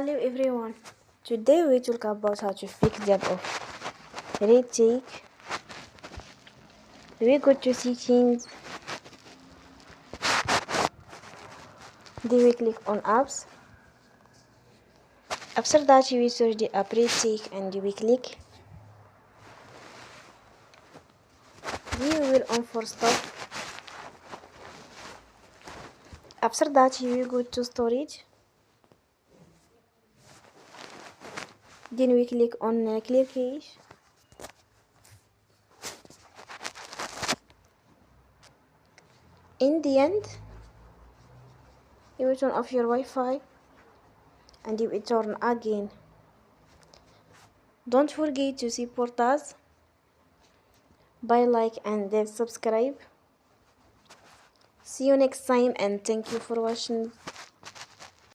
Hello everyone. Today we talk about how to fix the app of Retake. We go to settings. Then we click on apps. After that we search the app Retake and we click. Then we will on for stop. After that we go to storage. Then we click on clear cache. In the end, you will turn off your Wi-Fi and you will turn again. Don't forget to support us by like and subscribe. See you next time and thank you for watching.